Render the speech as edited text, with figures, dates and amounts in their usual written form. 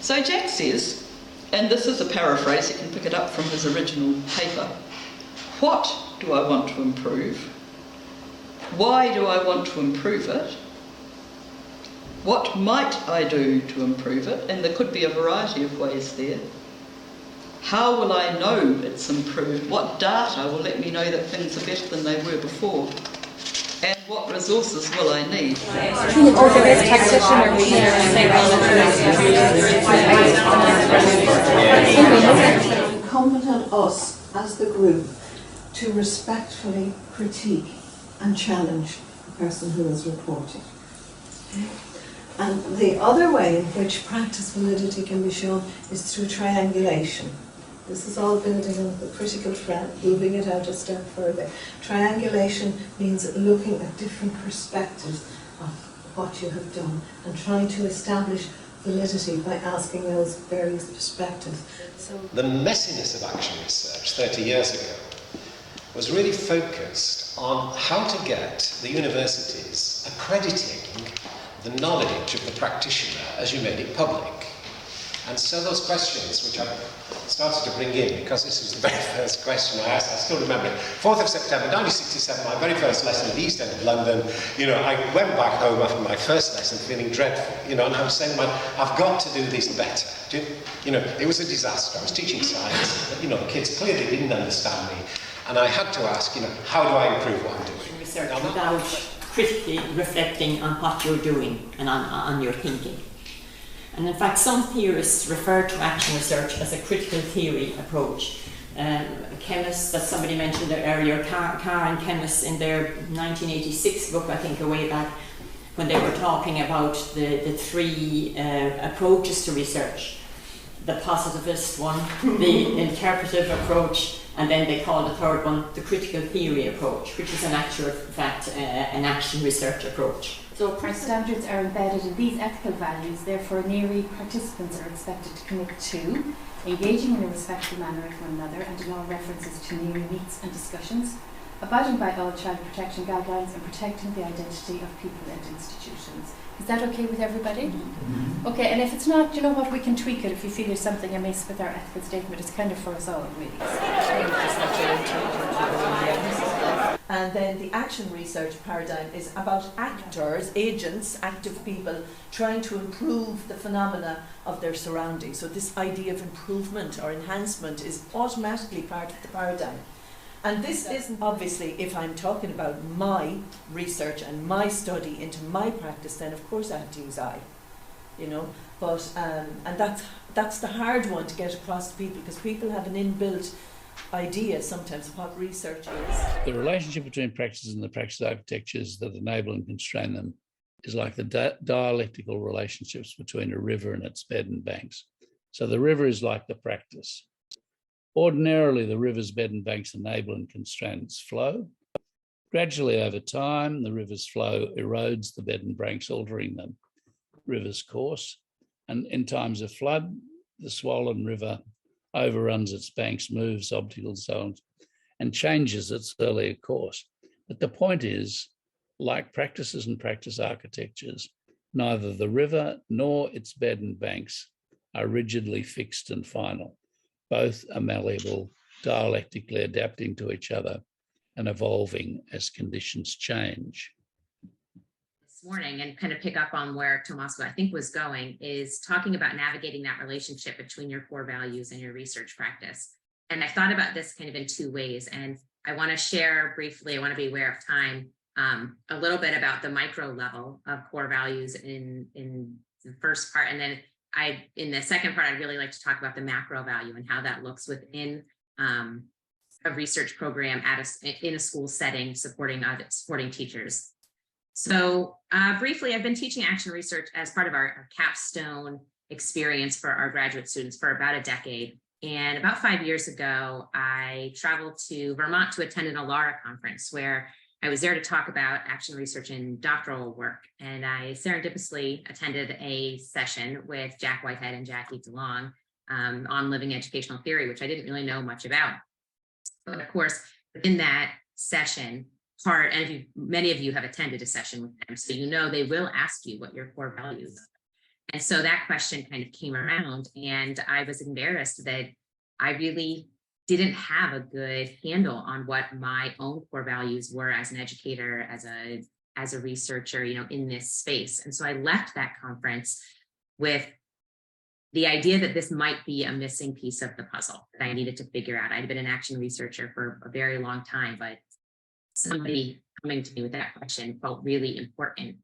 So Jack says, and this is a paraphrase, you can pick it up from his original paper, what do I want to improve? Why do I want to improve it? What might I do to improve it? And there could be a variety of ways there. How will I know it's improved? What data will let me know that things are better than they were before? And what resources will I need? Incumbent on us as the group to respectfully critique and challenge the person who is reporting. And the other way in which practice validity can be shown is through triangulation. This is all building on the critical thread, moving it out a step further. Triangulation means looking at different perspectives of what you have done and trying to establish validity by asking those various perspectives. So the messiness of action research 30 years ago was really focused on how to get the universities accrediting the knowledge of the practitioner as you made it public. And so those questions, which I started to bring in, because this was the very first question I asked, I still remember it. 4th of September 1967, my very first lesson at the East End of London, I went back home after my first lesson feeling dreadful, and I was saying, I've got to do this better. It was a disaster. I was teaching science, but, the kids clearly didn't understand me. And I had to ask, how do I improve what I'm doing? Research without critically reflecting on what you're doing and on your thinking. And in fact, some theorists refer to action research as a critical theory approach. Chemists that somebody mentioned earlier, Carr and chemists in their 1986 book, I think, way back, when they were talking about the three approaches to research. The positivist one, the interpretive approach, and then they call the third one the critical theory approach, which is an action research approach. So our standards are embedded in these ethical values, therefore NEARI participants are expected to commit to engaging in a respectful manner with one another and in all references to NEARImeets and discussions, abiding by all child protection guidelines and protecting the identity of people and institutions. Is that okay with everybody? Mm-hmm. Okay, and if it's not, you know what, we can tweak it if you feel there's something amiss with our ethical statement. It's kind of for us all, really. And then the action research paradigm is about actors, agents, active people, trying to improve the phenomena of their surroundings. So this idea of improvement or enhancement is automatically part of the paradigm. And this isn't obviously, if I'm talking about my research and my study into my practice, then of course I have to use I, But and that's the hard one to get across to people, because people have an inbuilt idea sometimes of what research is. The relationship between practices and the practice architectures that enable and constrain them is like the dialectical relationships between a river and its bed and banks. So the river is like the practice. Ordinarily, the river's bed and banks enable and constrain its flow. Gradually, over time, the river's flow erodes the bed and banks, altering the river's course. And in times of flood, the swollen river overruns its banks, moves obstacle zones, and changes its earlier course. But the point is, like practices and practice architectures, neither the river nor its bed and banks are rigidly fixed and final. Both are malleable, dialectically adapting to each other and evolving as conditions change. This morning, and kind of pick up on where Tommaso, I think, was going, is talking about navigating that relationship between your core values and your research practice. And I thought about this kind of in two ways. And I want to share briefly, I want to be aware of time, a little bit about the micro level of core values in the first part. And then in the second part, I'd really like to talk about the macro value and how that looks within a research program in a school setting, supporting teachers. So briefly, I've been teaching action research as part of our capstone experience for our graduate students for about a decade. And about 5 years ago, I traveled to Vermont to attend an ALARA conference where I was there to talk about action research and doctoral work. And I serendipitously attended a session with Jack Whitehead and Jackie DeLong on living educational theory, which I didn't really know much about. But of course, within that session, many of you have attended a session with them, so they will ask you what your core values are. And so that question kind of came around, and I was embarrassed that I really didn't have a good handle on what my own core values were as an educator, as a researcher, in this space. And so I left that conference with the idea that this might be a missing piece of the puzzle that I needed to figure out. I'd been an action researcher for a very long time, but somebody coming to me with that question felt really important.